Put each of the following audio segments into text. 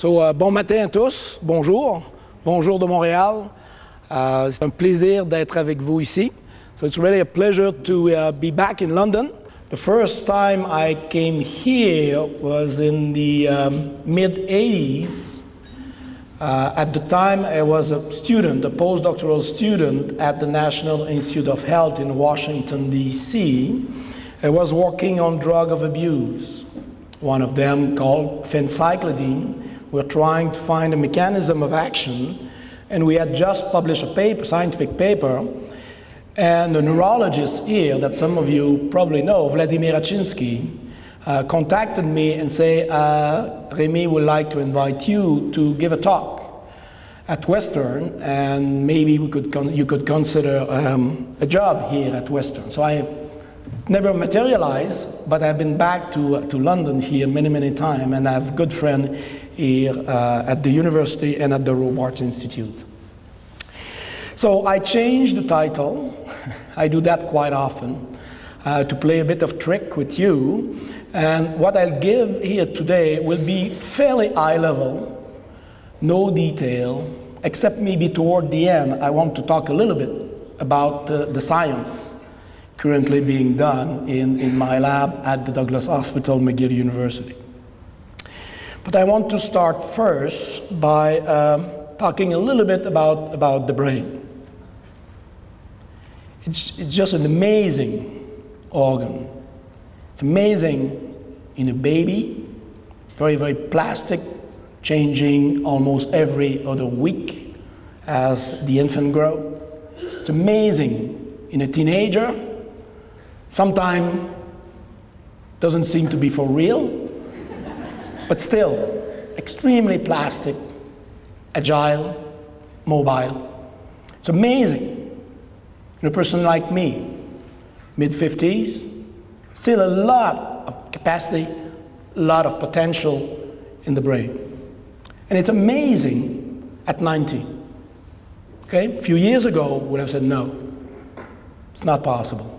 Bon matin à tous, bonjour, bonjour de Montréal. C'est un plaisir d'être avec vous ici. So it's really a pleasure to be back in London. The first time I came here was in the mid-80s. At the time, I was a student, a postdoctoral student at the National Institute of Health in Washington, D.C. I was working on drug of abuse, one of them called phencyclidine. We're trying to find a mechanism of action, and we had just published a paper, scientific paper, and a neurologist here that some of you probably know, Vladimir Achinsky, contacted me and said, Remi would like to invite you to give a talk at Western, and maybe you could consider a job here at Western. So I never materialized, but I've been back to London here many, many times, and I have a good friend here at the university and at the Robarts Institute. So I changed the title. I do that quite often to play a bit of trick with you. And what I'll give here today will be fairly high level, no detail, except maybe toward the end I want to talk a little bit about the science currently being done in my lab at the Douglas Hospital, McGill University. But I want to start first by talking a little bit about the brain. It's just an amazing organ. It's amazing in a baby, very, very plastic, changing almost every other week as the infant grows. It's amazing in a teenager. Sometimes doesn't seem to be for real, but still extremely plastic, agile, mobile. It's amazing. In a person like me, mid-50s, still a lot of capacity, a lot of potential in the brain. And it's amazing at 90. Okay? A few years ago, we would have said no. It's not possible.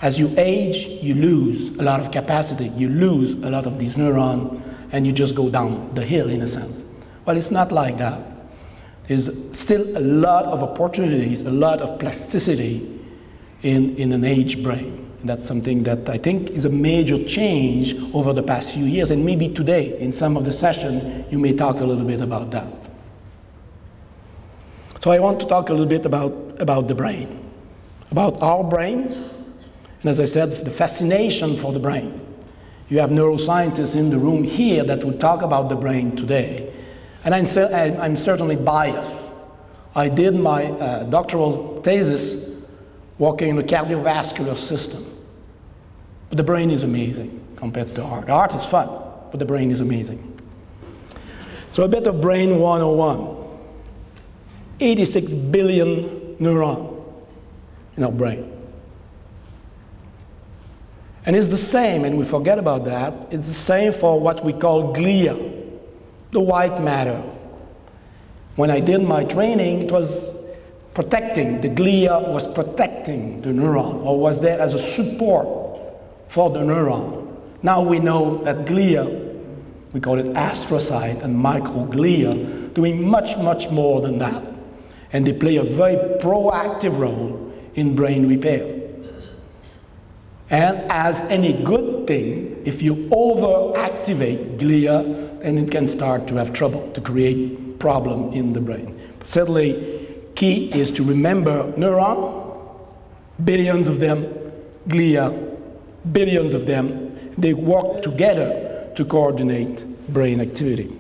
As you age, you lose a lot of capacity. You lose a lot of these neurons, and you just go down the hill, in a sense. Well, it's not like that. There's still a lot of opportunities, a lot of plasticity in an aged brain. And that's something that I think is a major change over the past few years, and maybe today, in some of the session, you may talk a little bit about that. So I want to talk a little bit about the brain, about our brain, and as I said, the fascination for the brain. You have neuroscientists in the room here that will talk about the brain today. And I'm certainly biased. I did my doctoral thesis working in the cardiovascular system. But the brain is amazing compared to the heart. The heart is fun, but the brain is amazing. So a bit of brain 101. 86 billion neurons in our brain. And it's the same, and we forget about that, it's the same for what we call glia, the white matter. When I did my training, it was protecting, the glia was protecting the neuron, or was there as a support for the neuron. Now we know that glia, we call it astrocyte and microglia, doing much, much more than that. And they play a very proactive role in brain repair. And as any good thing, if you overactivate glia, then it can start to have trouble, to create problem in the brain. But certainly, key is to remember neuron, billions of them, glia, billions of them. They work together to coordinate brain activity.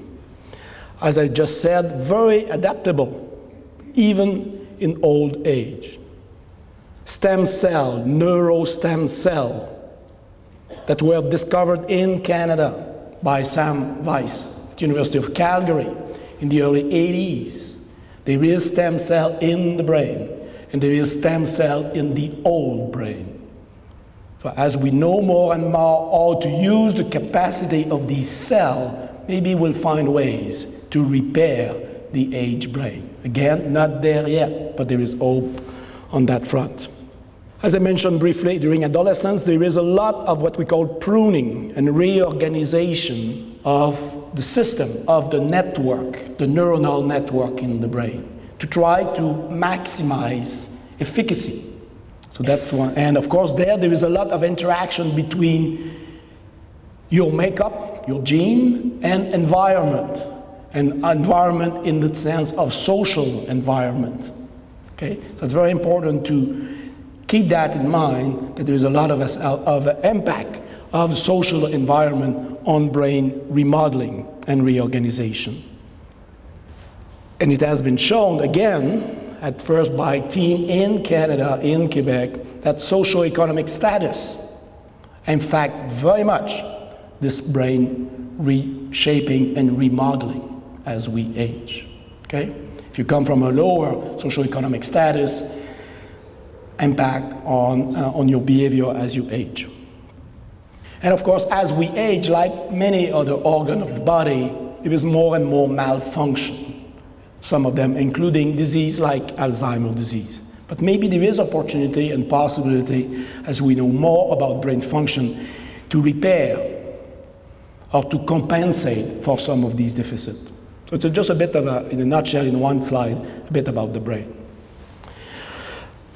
As I just said, very adaptable, even in old age. Stem cell, neurostem cell, that were discovered in Canada by Sam Weiss at the University of Calgary in the early 80s. There is stem cell in the brain, and there is stem cell in the old brain. So as we know more and more how to use the capacity of these cells, maybe we'll find ways to repair the aged brain. Again, not there yet, but there is hope on that front. As I mentioned briefly, during adolescence, there is a lot of what we call pruning and reorganization of the system, of the network, the neuronal network in the brain, to try to maximize efficacy. So that's one. And of course, there is a lot of interaction between your makeup, your gene, and environment. And environment in the sense of social environment. Okay? So it's very important to keep that in mind, that there is a lot of impact of social environment on brain remodeling and reorganization. And it has been shown, again, at first by a team in Canada, in Quebec, that socioeconomic status, in fact, very much this brain reshaping and remodeling as we age. Okay? If you come from a lower socioeconomic status, impact on your behavior as you age. And of course, as we age, like many other organs of the body, there is more and more malfunction. Some of them including disease like Alzheimer's disease. But maybe there is opportunity and possibility, as we know more about brain function, to repair or to compensate for some of these deficits. So it's just a bit of in a nutshell, in one slide, a bit about the brain.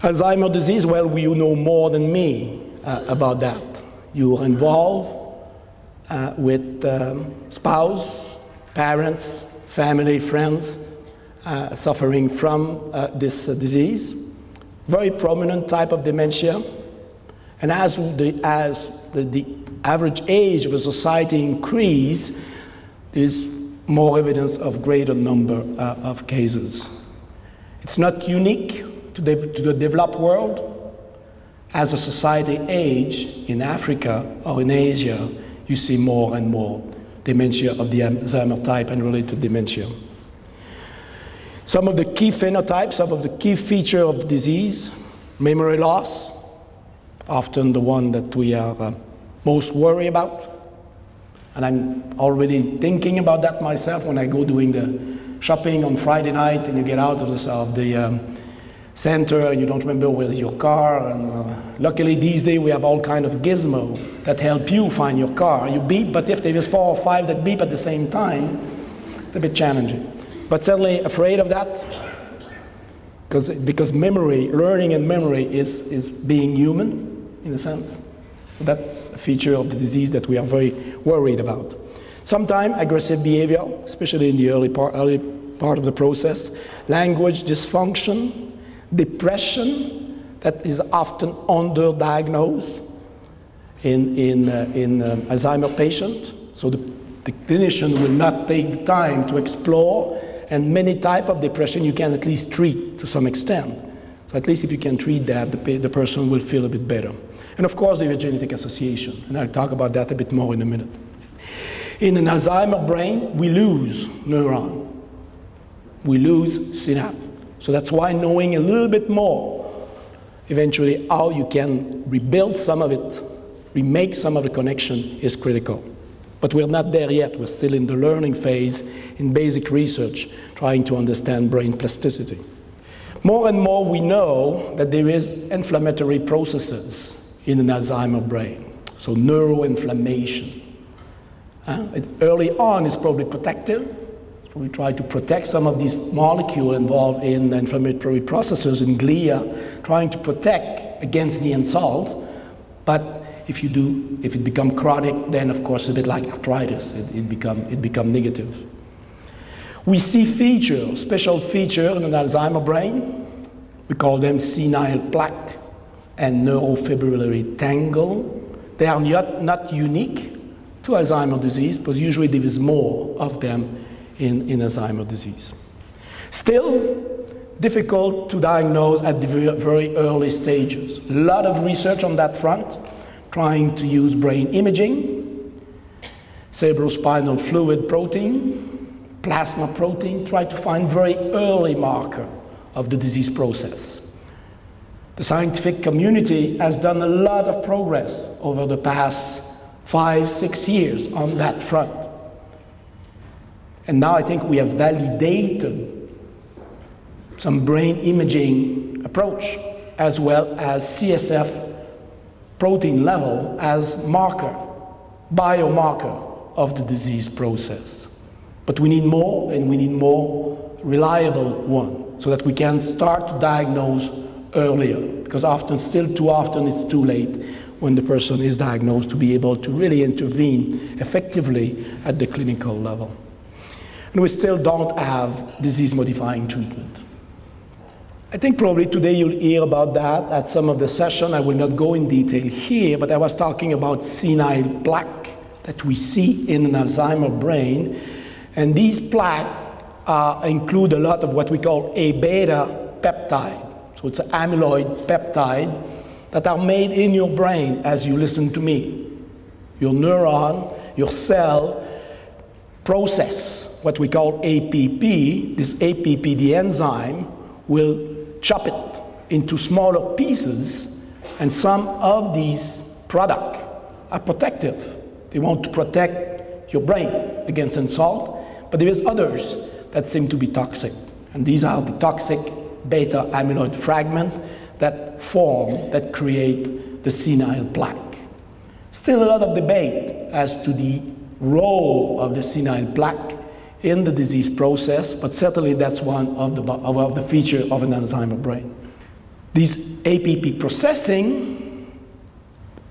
Alzheimer's disease, well, you know more than me about that. You're involved with spouse, parents, family, friends suffering from this disease. Very prominent type of dementia. And as the average age of a society increases, there's more evidence of greater number of cases. It's not unique to the developed world. As the society ages in Africa or in Asia, you see more and more dementia of the Alzheimer type and related dementia. Some of the key phenotypes, some of the key features of the disease: memory loss, often the one that we are most worried about. And I'm already thinking about that myself when I go doing the shopping on Friday night and you get out of the center and you don't remember where's your car. And luckily these days we have all kind of gizmo that help you find your car. You beep, but if there is 4 or 5 that beep at the same time, it's a bit challenging. But certainly afraid of that, because memory, learning and memory is being human in a sense. So that's a feature of the disease that we are very worried about. Sometimes aggressive behavior, especially in the early part of the process, language dysfunction, depression that is often underdiagnosed in Alzheimer patient. So the clinician will not take the time to explore, and many types of depression you can at least treat to some extent. So at least if you can treat that, the person will feel a bit better. And of course, there is genetic association, and I'll talk about that a bit more in a minute. In an Alzheimer brain, we lose neuron. We lose synapse. So that's why knowing a little bit more, eventually how you can rebuild some of it, remake some of the connection is critical. But we're not there yet. We're still in the learning phase, in basic research, trying to understand brain plasticity. More and more we know that there is inflammatory processes in an Alzheimer brain, so neuroinflammation. Early on it's probably protective. So we try to protect some of these molecules involved in inflammatory processes in glia, trying to protect against the insult. But if it becomes chronic, then of course a bit like arthritis, it become negative. We see features, special features in an Alzheimer brain. We call them senile plaque and neurofibrillary tangle. They are not unique to Alzheimer's disease, but usually there is more of them in Alzheimer's disease. Still, difficult to diagnose at the very early stages. A lot of research on that front, trying to use brain imaging, cerebrospinal fluid protein, plasma protein, try to find very early marker of the disease process. The scientific community has done a lot of progress over the past 5-6 years on that front. And now I think we have validated some brain imaging approach as well as CSF protein level as marker, biomarker of the disease process. But we need more, and we need more reliable one, so that we can start to diagnose earlier, because still too often it's too late when the person is diagnosed to be able to really intervene effectively at the clinical level. And we still don't have disease-modifying treatment. I think probably today you'll hear about that at some of the session. I will not go in detail here, but I was talking about senile plaque that we see in an Alzheimer brain. And these plaques include a lot of what we call A-beta peptide. So it's an amyloid peptide that are made in your brain as you listen to me. Your neuron, your cell, process what we call APP. This APP, the enzyme, will chop it into smaller pieces, and some of these products are protective. They want to protect your brain against insult, but there is others that seem to be toxic. And these are the toxic beta amyloid fragments that form, that create the senile plaque. Still a lot of debate as to the role of the senile plaque in the disease process, but certainly that's one of the features of an Alzheimer brain. These APP processing,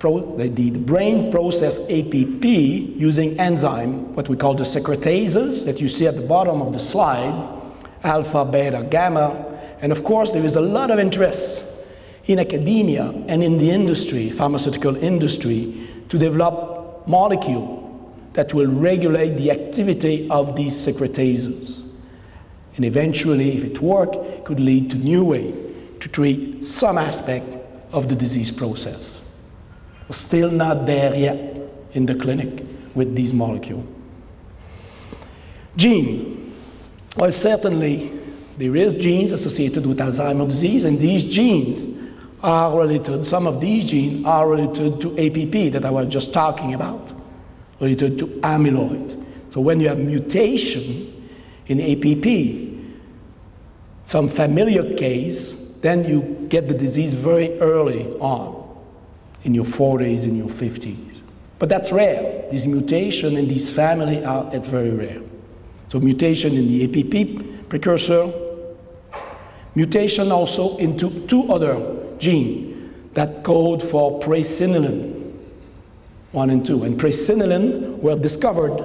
the brain process APP using enzyme, what we call the secretases that you see at the bottom of the slide, alpha, beta, gamma, and of course there is a lot of interest in academia and in the industry, pharmaceutical industry, to develop molecules that will regulate the activity of these secretases. And eventually, if it works, it could lead to new ways to treat some aspect of the disease process. We're still not there yet in the clinic with these molecules. Gene. Well, certainly, there is genes associated with Alzheimer's disease, and these genes are related, some of these genes are related to APP that I was just talking about, related to amyloid. So when you have mutation in APP, some familiar case, then you get the disease very early on, in your 40s, in your 50s. But that's rare. This mutation in these families, it's very rare. So mutation in the APP precursor, mutation also into two other genes that code for presenilin 1 and 2. And presenilin were discovered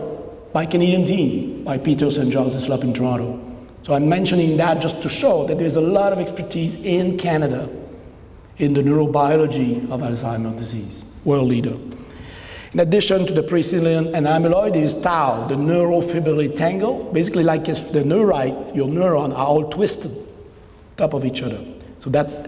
by Canadian team, by Peter St. John's Islop in Toronto. So I'm mentioning that just to show that there's a lot of expertise in Canada in the neurobiology of Alzheimer's disease, world leader. In addition to the presenilin and amyloid, there is tau, the neurofibrillary tangle, basically like if the neurite, your neuron, are all twisted on top of each other. So that's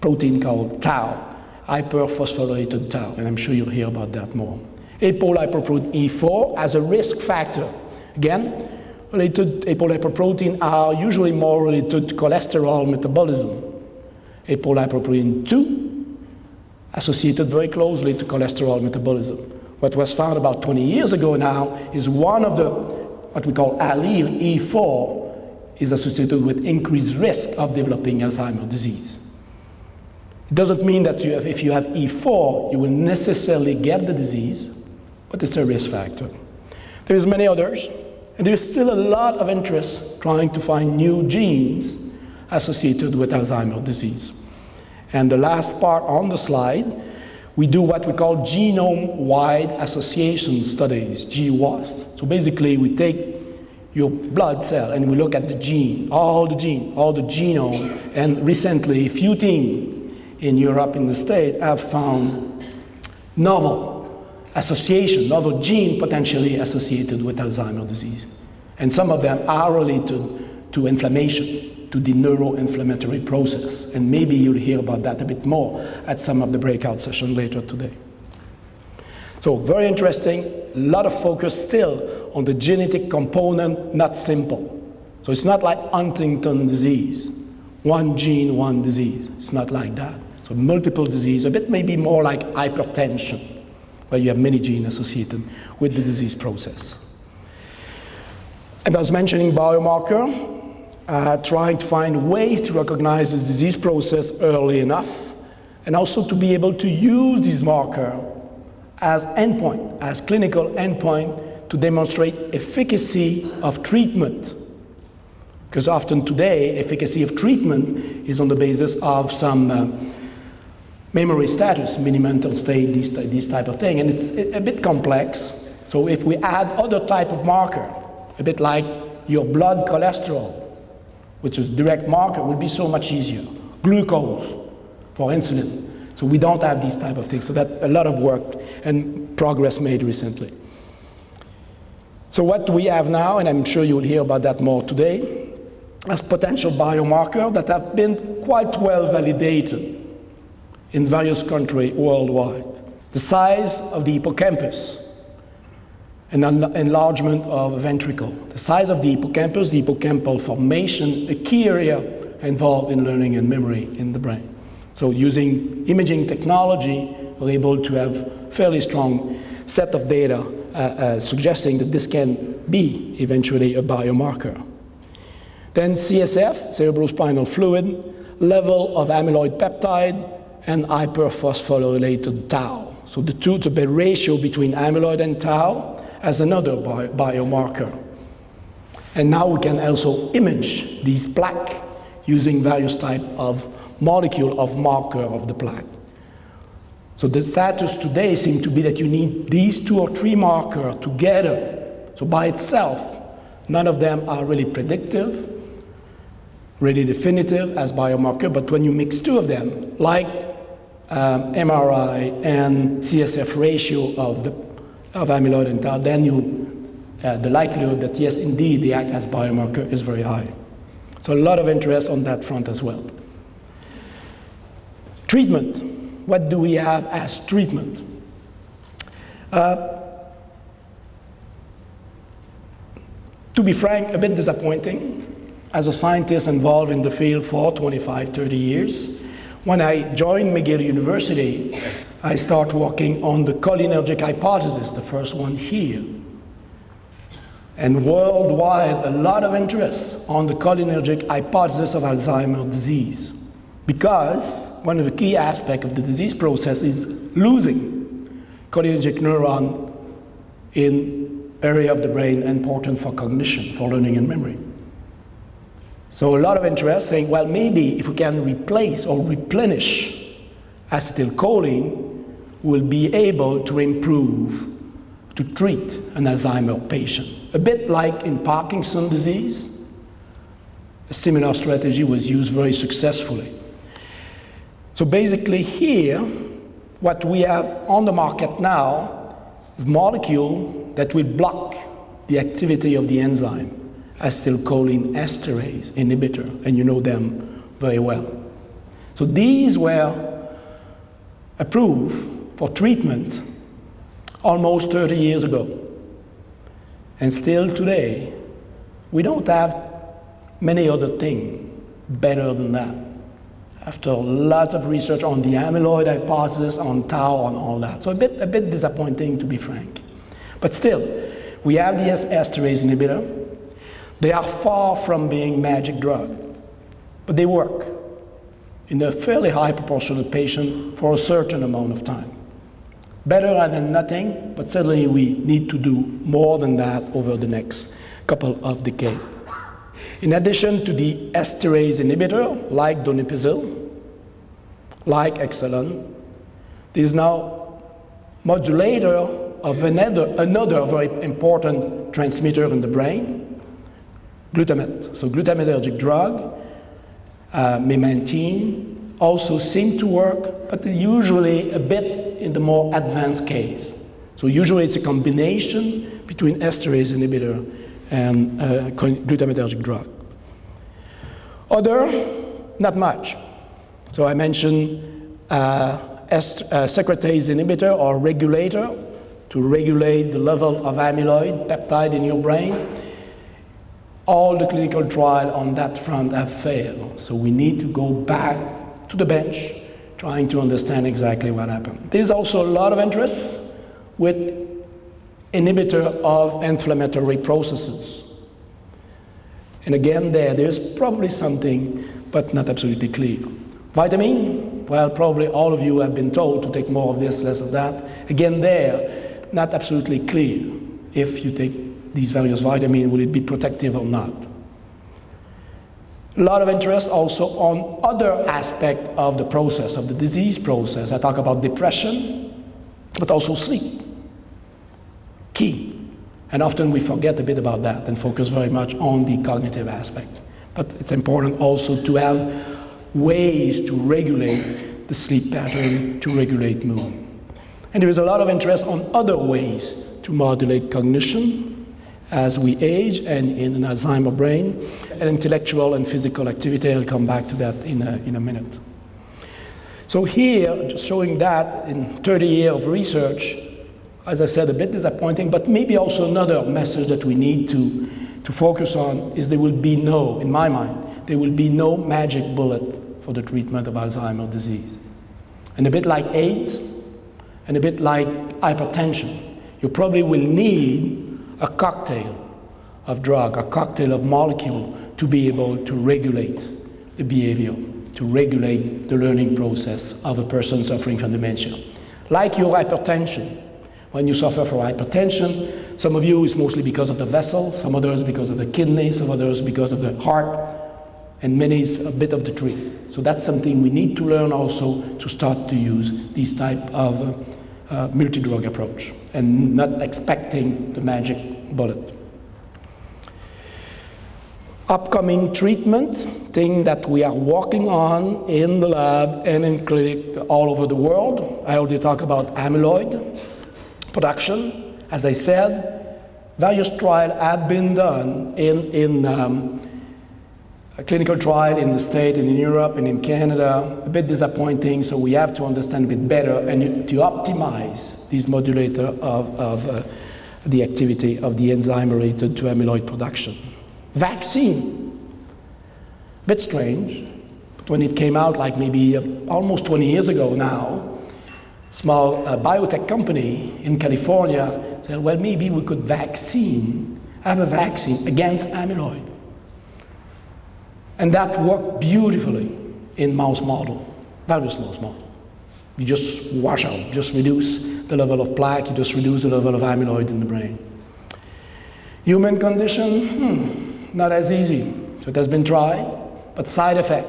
protein called tau, hyperphosphorylated tau, and I'm sure you'll hear about that more. Apolipoprotein E4 as a risk factor. Again, apolipoprotein are usually more related to cholesterol metabolism. Apolipoprotein 2 associated very closely to cholesterol metabolism. What was found about 20 years ago now is one of the, what we call allele, E4, is associated with increased risk of developing Alzheimer's disease. It doesn't mean that if you have E4, you will necessarily get the disease, but it's a risk factor. There's many others, and there's still a lot of interest trying to find new genes associated with Alzheimer's disease. And the last part on the slide, we do what we call genome-wide association studies, GWAS. So basically, we take your blood cell and we look at the gene, all the genome, and recently, a few teams in Europe, in the States, have found novel association, novel gene potentially associated with Alzheimer's disease. And some of them are related to inflammation, to the neuroinflammatory process. And maybe you'll hear about that a bit more at some of the breakout sessions later today. So very interesting, a lot of focus still on the genetic component, not simple. So it's not like Huntington's disease, one gene, one disease. It's not like that. So multiple disease, a bit maybe more like hypertension, where you have many genes associated with the disease process. And I was mentioning biomarker, trying to find ways to recognize the disease process early enough, and also to be able to use this marker as endpoint, as clinical endpoint, to demonstrate efficacy of treatment. Because often today, efficacy of treatment is on the basis of some memory status, mini-mental state, this type of thing, and it's a bit complex. So if we add other type of marker, a bit like your blood cholesterol, which is direct marker, would be so much easier. Glucose for insulin. So we don't have these type of things. So that's a lot of work and progress made recently. So what do we have now, and I'm sure you'll hear about that more today, as potential biomarkers that have been quite well validated in various countries worldwide. The size of the hippocampus, an enlargement of a ventricle. The size of the hippocampal formation, a key area involved in learning and memory in the brain. So using imaging technology, we're able to have fairly strong set of data suggesting that this can be eventually a biomarker. Then CSF, cerebrospinal fluid, level of amyloid peptide, and hyperphosphorylated tau. So the ratio between amyloid and tau as another biomarker. And now we can also image these plaque using various types of molecule of marker of the plaque. So the status today seems to be that you need these 2 or 3 markers together. So by itself, none of them are really predictive, really definitive as biomarker, but when you mix 2 of them, like MRI and CSF ratio of amyloid and tau, then the likelihood that yes, indeed, they act as biomarker is very high. So a lot of interest on that front as well. Treatment. What do we have as treatment? To be frank, a bit disappointing. As a scientist involved in the field for 25, 30 years, when I joined McGill University, I started working on the cholinergic hypothesis, the first one here. And worldwide, a lot of interest on the cholinergic hypothesis of Alzheimer's disease. Because one of the key aspects of the disease process is losing cholinergic neuron in area of the brain important for cognition, for learning and memory. So a lot of interest saying, well, maybe if we can replace or replenish acetylcholine, we'll be able to improve, to treat an Alzheimer patient. A bit like in Parkinson's disease, a similar strategy was used very successfully. So basically here, what we have on the market now is a molecule that will block the activity of the enzyme, acetylcholine esterase inhibitor, and you know them very well. So these were approved for treatment almost 30 years ago. And still today, we don't have many other things better than that. After lots of research on the amyloid hypothesis, on tau, on all that. So a bit disappointing, to be frank. But still, we have the esterase inhibitor. They are far from being magic drug, but they work in a fairly high proportion of patients for a certain amount of time. Better than nothing, but certainly we need to do more than that over the next couple of decades. In addition to the esterase inhibitor, like donepezil, like Exelon, there is now modulator of another very important transmitter in the brain, glutamate. So glutamatergic drug, memantine, also seem to work, but usually a bit in the more advanced case. So usually it's a combination between esterase inhibitor and glutamatergic drug. Other, not much. So I mentioned secretase inhibitor or regulator to regulate the level of amyloid peptide in your brain. All the clinical trials on that front have failed. So we need to go back to the bench, trying to understand exactly what happened. There's also a lot of interest with inhibitor of inflammatory processes. And again, there's probably something, but not absolutely clear. Vitamin, well, probably all of you have been told to take more of this, less of that. Again, not absolutely clear. if you take these various vitamins, will it be protective or not? A lot of interest also on other aspects of the process, of the disease process. I talk about depression, but also sleep. Key. And often we forget a bit about that and focus very much on the cognitive aspect. But it's important also to have ways to regulate the sleep pattern, to regulate mood. And there is a lot of interest on other ways to modulate cognition as we age and in an Alzheimer brain, and intellectual and physical activity. I'll come back to that in a minute. So here, just showing that in 30 years of research, as I said, a bit disappointing, but maybe also another message that we need to focus on is there will be no, in my mind, there will be no magic bullet for the treatment of Alzheimer's disease. And a bit like AIDS, and a bit like hypertension, you probably will need a cocktail of drug, a cocktail of molecule to be able to regulate the behavior, to regulate the learning process of a person suffering from dementia. Like your hypertension. When you suffer from hypertension, some of you is mostly because of the vessel, some others because of the kidney, some others because of the heart, and many is a bit of the three. So that's something we need to learn also to start to use this type of multi-drug approach and not expecting the magic bullet. Upcoming treatment, thing that we are working on in the lab and in clinic all over the world. I already talked about amyloid production. As I said, various trials have been done in a clinical trial in the States and in Europe and in Canada. A bit disappointing, so we have to understand a bit better and to optimize these modulators of the activity of the enzyme related to amyloid production. Vaccine, a bit strange, but when it came out like maybe almost 20 years ago now, small biotech company in California said, well, maybe we could have a vaccine against amyloid. And that worked beautifully in mouse model, various mouse model. You just wash out, just reduce the level of plaque, you just reduce the level of amyloid in the brain. Human condition, not as easy. So it has been tried, but side effect.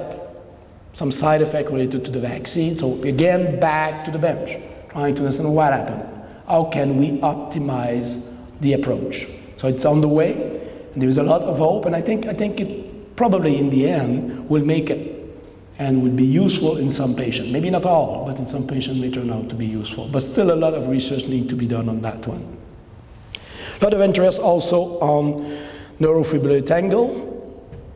Some side effect related to the vaccine. So again, back to the bench, trying to understand what happened. How can we optimize the approach? So it's on the way, and there is a lot of hope, and I think it probably in the end will make it and will be useful in some patients. Maybe not all, but in some patients may turn out to be useful. But still a lot of research needs to be done on that one. A lot of interest also on neurofibrillary tangle,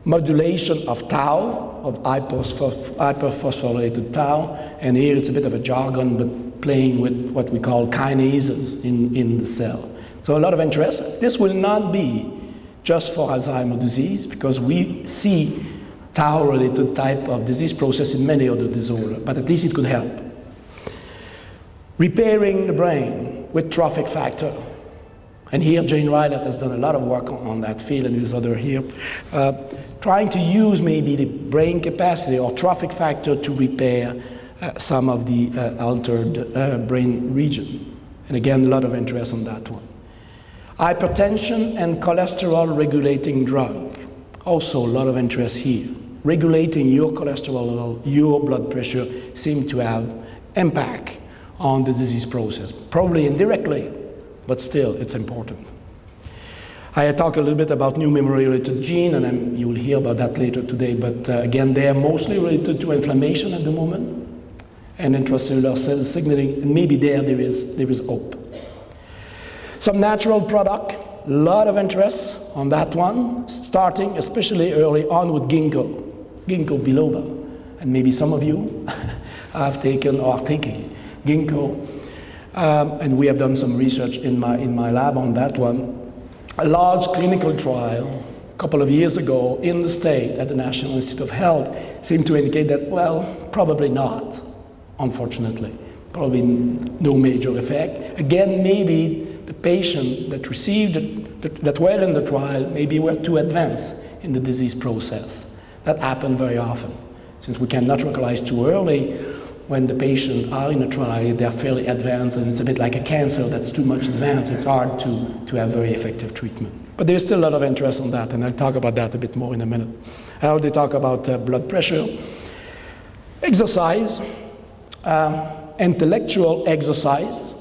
modulation of tau, of hyperphosphorylated tau, and here it's a bit of a jargon, but playing with what we call kinases in the cell. So a lot of interest. This will not be just for Alzheimer's disease, because we see tau-related type of disease process in many other disorders, but at least it could help. Repairing the brain with trophic factor. And here Jane Riley has done a lot of work on that field, and there's other here. Trying to use maybe the brain capacity or trophic factor to repair some of the altered brain region. And again, a lot of interest on that one. Hypertension and cholesterol regulating drug. Also a lot of interest here. Regulating your cholesterol level, your blood pressure seem to have impact on the disease process. Probably indirectly, but still it's important. I talk a little bit about new memory-related gene, and you will hear about that later today, but again, they are mostly related to inflammation at the moment and intracellular cell signaling, and maybe there is hope. Some natural product, a lot of interest on that one, starting especially early on with ginkgo biloba, and maybe some of you have taken or are taking ginkgo, and we have done some research in my lab on that one. A large clinical trial a couple of years ago in the state at the National Institute of Health seemed to indicate that, well, probably not, unfortunately. Probably no major effect. Again, maybe the patient that received that were in the trial maybe were too advanced in the disease process. That happened very often. Since we cannot localize too early, when the patients are in a trial, they're fairly advanced, and it's a bit like a cancer that's too much advanced. It's hard to have very effective treatment. But there's still a lot of interest on that, and I'll talk about that a bit more in a minute. I already talk about blood pressure, exercise, intellectual exercise,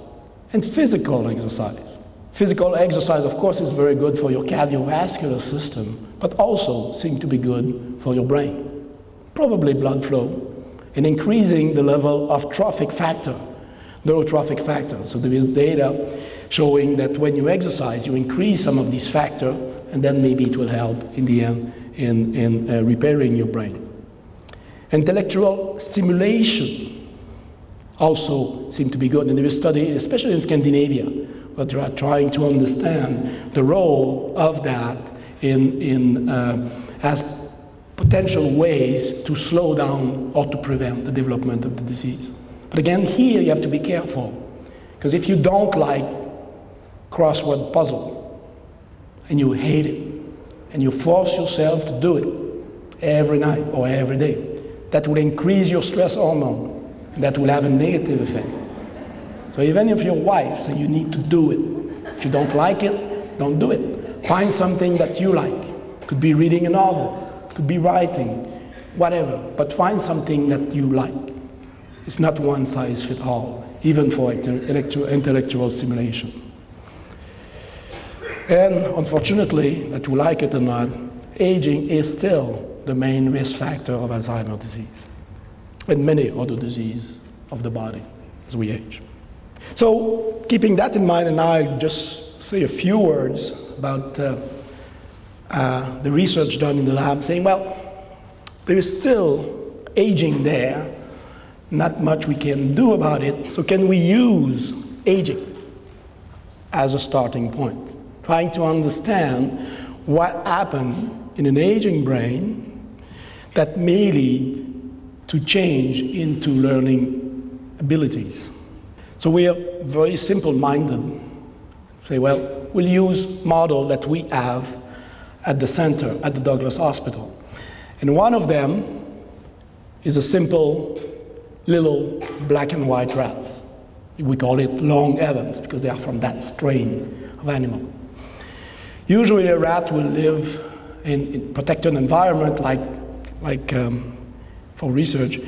and physical exercise. Physical exercise, of course, is very good for your cardiovascular system, but also seems to be good for your brain. Probably blood flow, and increasing the level of trophic factor, neurotrophic factor. So there is data showing that when you exercise, you increase some of these factors, and then maybe it will help in the end in repairing your brain. Intellectual stimulation also seems to be good, and there is a study, especially in Scandinavia, where they are trying to understand the role of that as potential ways to slow down or to prevent the development of the disease. But again, here you have to be careful, because if you don't like crossword puzzle and you hate it and you force yourself to do it every night or every day, that will increase your stress hormone, and that will have a negative effect. So even if your wife says you need to do it, if you don't like it, don't do it. Find something that you like. It could be reading a novel, it could be writing, whatever, but find something that you like. It's not one size fits all, even for intellectual stimulation. And unfortunately, that you like it or not, aging is still the main risk factor of Alzheimer's disease and many other diseases of the body as we age. So keeping that in mind, and I'll just say a few words about the research done in the lab, saying, well, there is still aging there, not much we can do about it, so can we use aging as a starting point? Trying to understand what happened in an aging brain that may lead to change into learning abilities. So we are very simple-minded. Say, well, we'll use model that we have at the center, at the Douglas Hospital. And one of them is a simple little black and white rats. We call it long Evans because they are from that strain of animal. Usually a rat will live in protected environment like for research,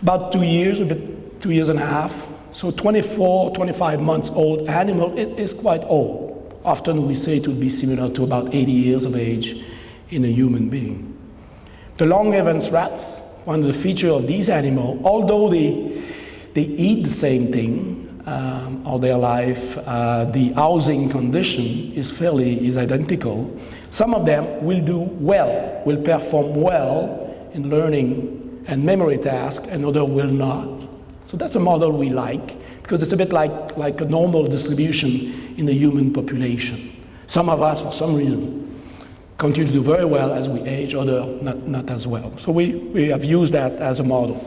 about 2 years, a bit 2 years and a half. So 24, 25 months old animal, it is quite old. Often we say it would be similar to about 80 years of age in a human being. The long Evans rats, one of the features of these animals, although they eat the same thing all their life, the housing condition is identical. Some of them will do well, will perform well in learning and memory tasks, and others will not. So that's a model we like, because it's a bit like a normal distribution in the human population. Some of us, for some reason, continue to do very well as we age, others not as well. So we have used that as a model.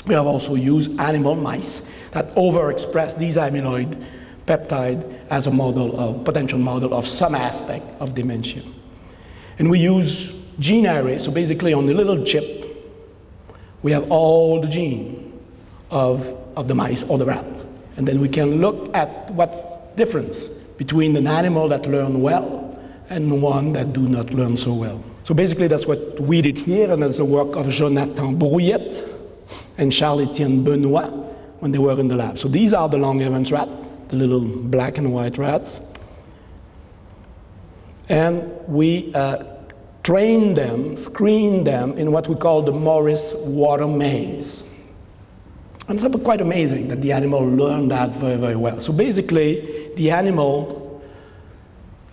We have also used animal mice that overexpress these amyloid peptide as a model of, potential model of some aspect of dementia. And we use gene array, so basically on the little chip, we have all the genes of the mice or the rat. And then we can look at what's the difference between an animal that learn well and one that do not learn so well. So basically that's what we did here, and that's the work of Jonathan Brouillette and Charles-Étienne Benoit when they were in the lab. So these are the long Evans rat, the little black and white rats. And we trained them, screened them in what we call the Morris water maze. And it's quite amazing that the animal learned that very, very well. So basically, the animal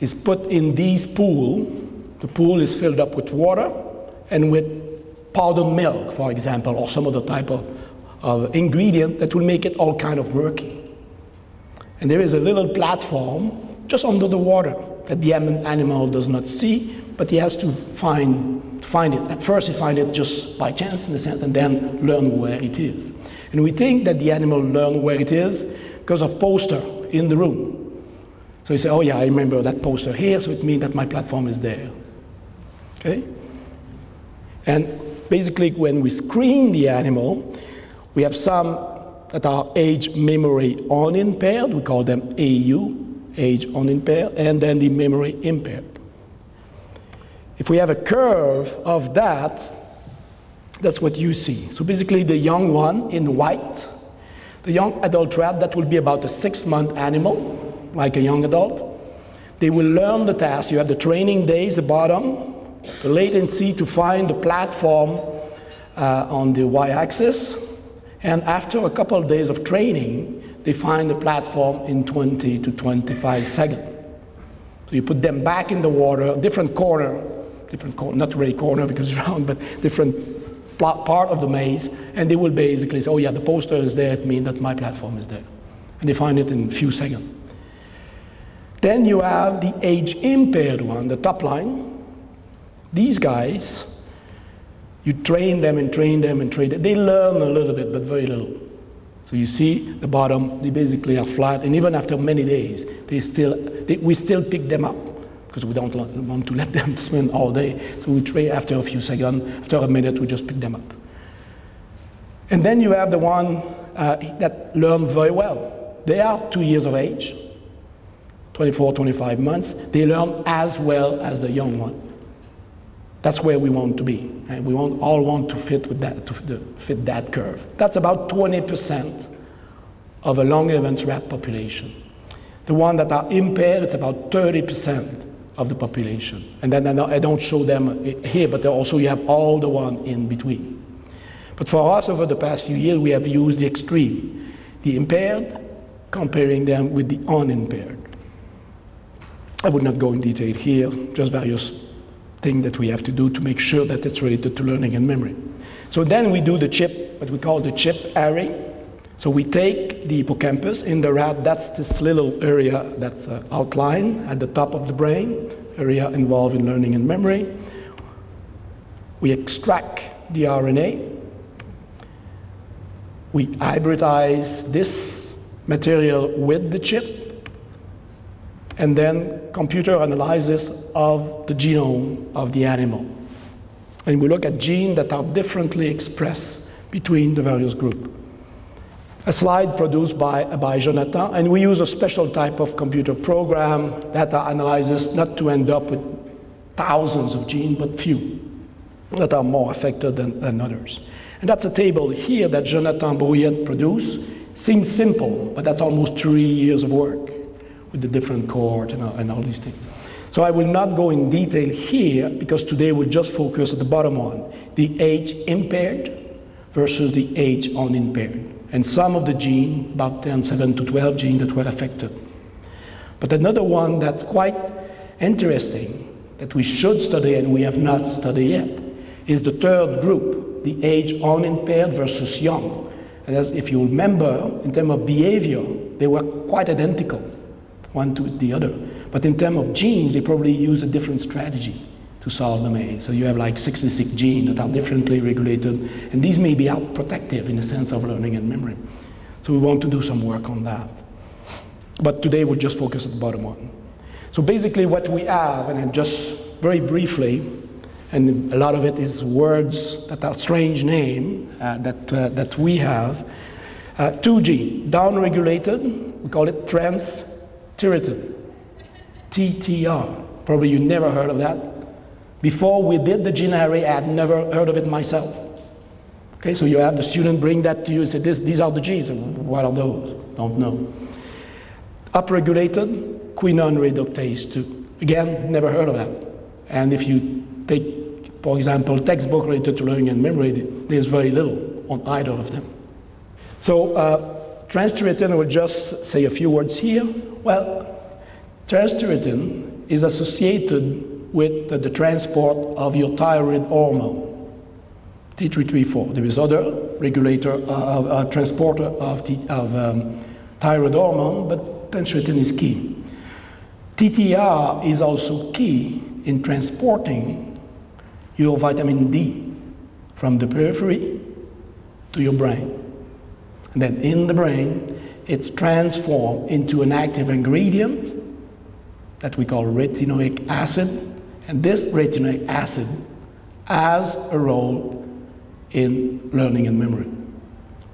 is put in this pool. The pool is filled up with water and with powdered milk, for example, or some other type of ingredient that will make it all kind of murky. And there is a little platform just under the water that the animal does not see, but he has to find it. At first he finds it just by chance, in a sense, and then learn where it is. And we think that the animal learns where it is because of poster in the room. So you say, oh yeah, I remember that poster here, so it means that my platform is there. Okay? And basically when we screen the animal, We have some that are age memory unimpaired. We call them AU, age unimpaired, and then the memory impaired. If we have a curve of that, that's what you see. So basically the young one in white, the young adult rat, that will be about a 6-month animal, like a young adult. They will learn the task. You have the training days at the bottom, the latency to find the platform on the y-axis, and after a couple of days of training, they find the platform in 20 to 25 seconds. So you put them back in the water, different corner, not really corner because it's round, but different part of the maze, and they will basically say, oh yeah, the poster is there, it means that my platform is there. And they find it in a few seconds. Then you have the age-impaired one, the top line. These guys, you train them and train them and train them. They learn a little bit, but very little. So you see the bottom, they basically are flat, and even after many days, we still pick them up, because we don't want to let them spend all day. So we train after a few seconds, after a minute, we just pick them up. And then you have the one that learn very well. They are 2 years of age, 24, 25 months. They learn as well as the young one. That's where we want to be. And we all want to fit with that, fit that curve. That's about 20% of a long events rat population. The ones that are impaired, it's about 30% of the population. And then I don't show them here, but also you have all the ones in between. But for us, over the past few years, we have used the extreme, the impaired, comparing them with the unimpaired. I would not go in detail here, just various things that we have to do to make sure that it's related to learning and memory. So then we do the chip, what we call the chip array. So we take the hippocampus in the rat, that's this little area that's outlined at the top of the brain, area involved in learning and memory. We extract the RNA. We hybridize this material with the chip, and then computer analysis of the genome of the animal. And we look at genes that are differently expressed between the various groups. A slide produced by Jonathan, and we use a special type of computer program, data analysis, not to end up with thousands of genes, but few that are more affected than others. And that's a table here that Jonathan Brouillet produced. Seems simple, but that's almost 3 years of work with the different cohorts and all these things. So I will not go in detail here, because today we'll just focus at the bottom one, the age impaired versus the age unimpaired. And some of the genes, about 7 to 12 genes that were affected. But another one that's quite interesting, that we should study and we have not studied yet, is the third group, the age unimpaired versus young. And as if you remember, in terms of behavior, they were quite identical, one to the other. But in terms of genes, they probably use a different strategy to solve the maze. So you have like 66 genes that are differently regulated, and these may be out-protective in the sense of learning and memory. So we want to do some work on that. But today we'll just focus on the bottom one. So basically what we have, and I'm just very briefly, and a lot of it is words that are strange names that we have, 2 genes, down-regulated, we call it trans-thyretin, TTR. Probably you never heard of that. Before we did the gene array, I had never heard of it myself. Okay, so you have the student bring that to you and say, these are the genes. What are those? Don't know. Upregulated, quinone reductase 2. Again, never heard of that. And if you take, for example, textbook related to learning and memory, there's very little on either of them. So trans-thyretin, I will just say a few words here. Well, trans-thyretin is associated with the transport of your thyroid hormone, T334. There is other regulator, transporter of thyroid hormone, but trans-thyretin is key. TTR is also key in transporting your vitamin D from the periphery to your brain. And then in the brain, it's transformed into an active ingredient that we call retinoic acid. And this retinoic acid has a role in learning and memory.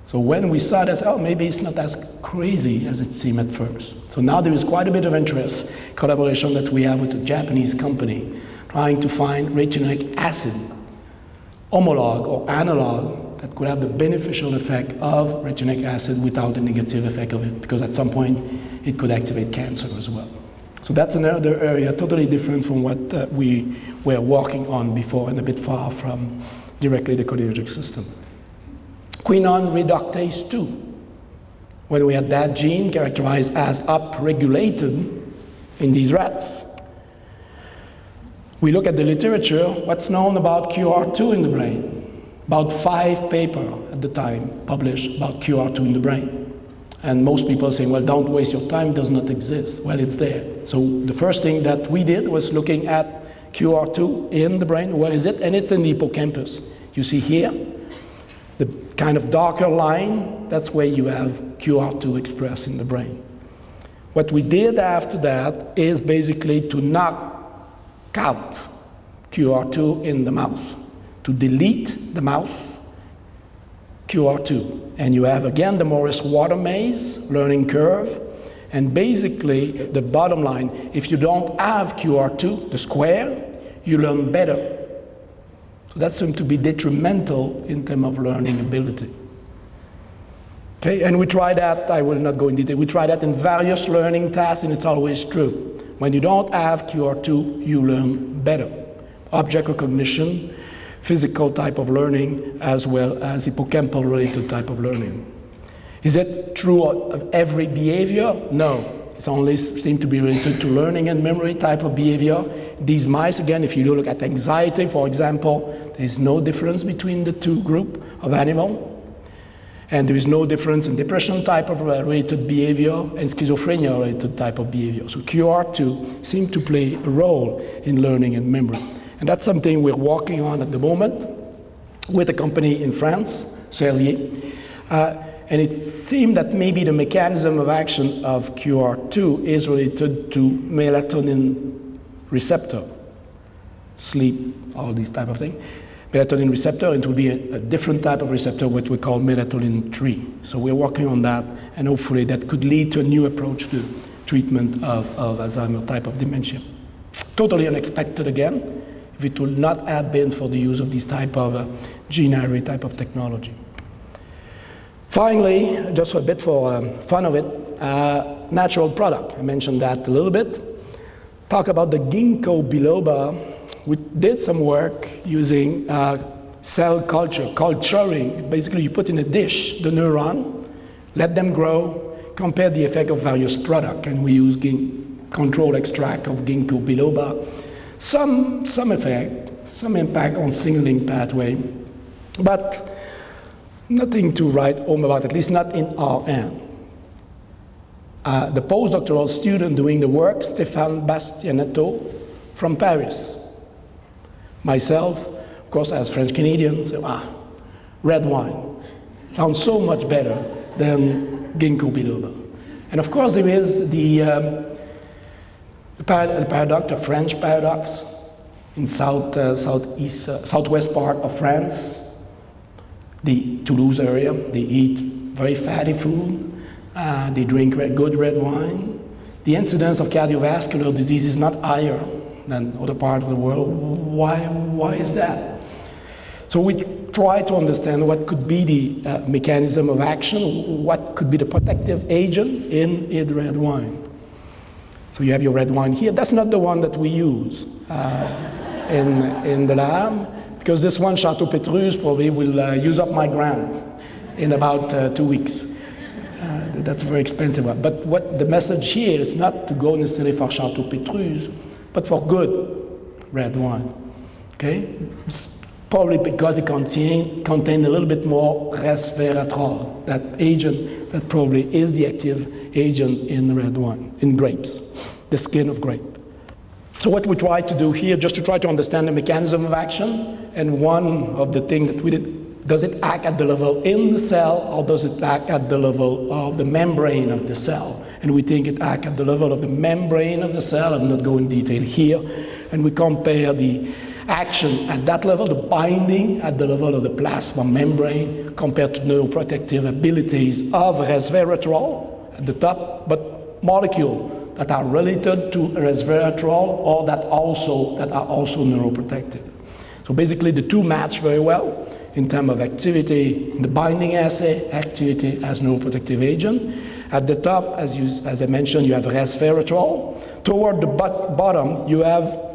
So when we saw that, oh, maybe it's not as crazy as it seemed at first. So now there is quite a bit of interest, collaboration that we have with a Japanese company, trying to find retinoic acid homolog or analog that could have the beneficial effect of retinoic acid without the negative effect of it, because at some point it could activate cancer as well. So that's another area totally different from what we were working on before and a bit far from directly the cholinergic system. Quinone reductase 2, when we had that gene characterized as upregulated in these rats. We look at the literature, what's known about QR2 in the brain. About 5 papers at the time published about QR2 in the brain. And most people are saying, well, don't waste your time, it does not exist. Well, it's there. So the first thing that we did was looking at QR2 in the brain. Where is it? And it's in the hippocampus. You see here, the kind of darker line, that's where you have QR2 expressed in the brain. What we did after that is basically to knock out QR2 in the mouse, to delete the mouse QR2. And you have, again, the Morris-Water maze, learning curve. And basically, the bottom line, if you don't have QR2, the square, you learn better. So that's going to be detrimental in terms of learning ability. Okay, and we try that, I will not go in detail, we try that in various learning tasks, and it's always true. When you don't have QR2, you learn better. Object recognition, physical type of learning, as well as hippocampal related type of learning. Is it true of every behavior? No. It's only seems to be related to learning and memory type of behavior. These mice, again, if you look at anxiety, for example, there is no difference between the two groups of animals. And there is no difference in depression type of related behavior and schizophrenia related type of behavior. So QR2 seems to play a role in learning and memory. And that's something we're working on at the moment with a company in France, Servier. And it seemed that maybe the mechanism of action of QR2 is related to melatonin receptor, sleep, all these type of things. Melatonin receptor, it will be a different type of receptor, what we call melatonin 3. So we're working on that, and hopefully that could lead to a new approach to treatment of Alzheimer type of dementia. Totally unexpected again, if it would not have been for the use of this type of gene array type of technology. Finally, just a bit for fun of it, natural product. I mentioned that a little bit. Talk about the ginkgo biloba. We did some work using cell culture, culturing. Basically, you put in a dish the neuron, let them grow, compare the effect of various products, and we use control extract of ginkgo biloba. Some effect, some impact on signaling pathway, but nothing to write home about, at least not in our end. The postdoctoral student doing the work, Stéphane Bastianetto from Paris. Myself, of course, as French-Canadian, say, red wine sounds so much better than ginkgo biloba. And of course, there is the paradox, the French paradox, in southwest part of France, the Toulouse area. They eat very fatty food, they drink good red wine. The incidence of cardiovascular disease is not higher than other parts of the world. Why is that? So we try to understand what could be the mechanism of action, what could be the protective agent in red wine. So you have your red wine here. That's not the one that we use in the lab, because this one, Chateau Petrus, probably will use up my grant in about 2 weeks. That's a very expensive one. But what the message here is not to go necessarily for Chateau Petrus, but for good red wine, okay? It's probably because it contain a little bit more resveratrol, that agent that probably is the active agent in red wine, in grapes, the skin of grape. So what we try to do here, just to try to understand the mechanism of action, and one of the things that we did, does it act at the level in the cell, or does it act at the level of the membrane of the cell? And we think it acts at the level of the membrane of the cell. I'm not going in detail here. And we compare the action at that level, the binding at the level of the plasma membrane compared to neuroprotective abilities of resveratrol at the top, but molecules that are related to resveratrol or that are also neuroprotective. So basically the two match very well in terms of activity in the binding assay, activity as neuroprotective agent. At the top, as I mentioned, you have resveratrol. Toward the bottom, you have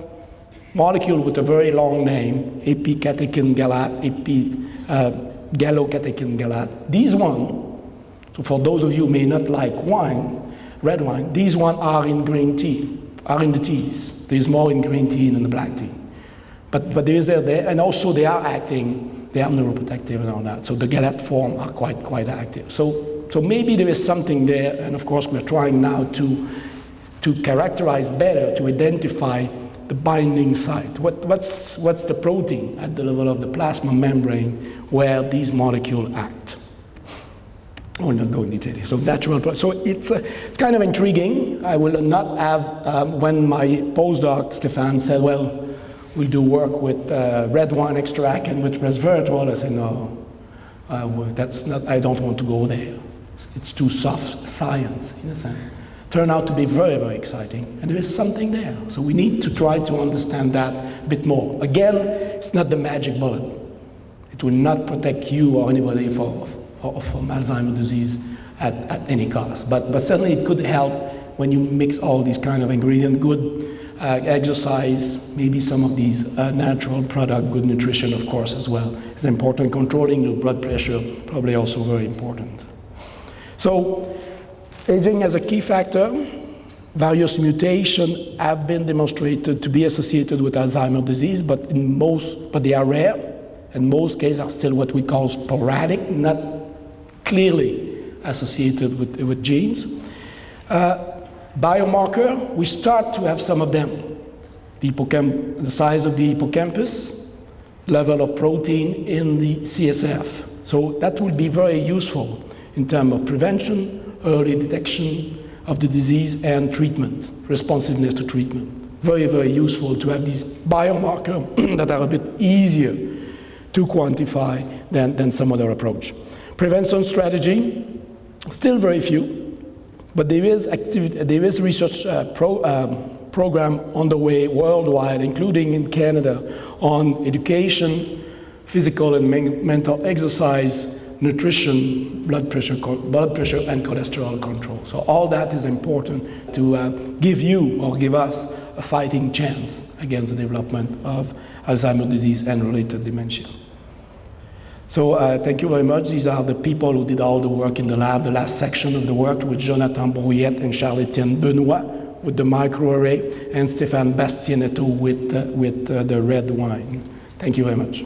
molecule with a very long name, epicatechin galat, gallocatechin galat. These one, so for those of you who may not like wine, red wine, these one are in green tea, are in the teas. There's more in green tea than in the black tea. But there is there, and also they are acting, they are neuroprotective and all that. So the galat form are quite active. So maybe there is something there, and of course we're trying now to characterize better, to identify the binding site. What's the protein at the level of the plasma membrane where these molecules act? I will not go into detail. So natural products. So it's kind of intriguing. I will not have, when my postdoc, Stéphane, said, well, we'll do work with red wine extract and with resveratrol, I said, no, that's not, I don't want to go there. It's too soft science, in a sense. Turned out to be very, very exciting, and there is something there. So we need to try to understand that a bit more. Again, it's not the magic bullet. It will not protect you or anybody from Alzheimer's disease at any cost. But certainly it could help when you mix all these kind of ingredients, good exercise, maybe some of these natural product, good nutrition, of course, as well. It's important. Controlling the blood pressure, probably also very important. So, aging as a key factor, various mutations have been demonstrated to be associated with Alzheimer's disease, but they are rare, and most cases are still what we call sporadic, not clearly associated with genes. Biomarker, we start to have some of them. The size of the hippocampus, level of protein in the CSF. So that will be very useful in terms of prevention, early detection of the disease, and treatment, responsiveness to treatment. Very, very useful to have these biomarkers that are a bit easier to quantify than some other approach. Prevention strategy, still very few, but there is research program on the way worldwide, including in Canada, on education, physical and mental exercise, nutrition, blood pressure and cholesterol control. So all that is important to give you or give us a fighting chance against the development of Alzheimer's disease and related dementia. So thank you very much. These are the people who did all the work in the lab, the last section of the work with Jonathan Brouillette and Charles-Étienne Benoit with the microarray, and Stéphane Bastianetto with the red wine. Thank you very much.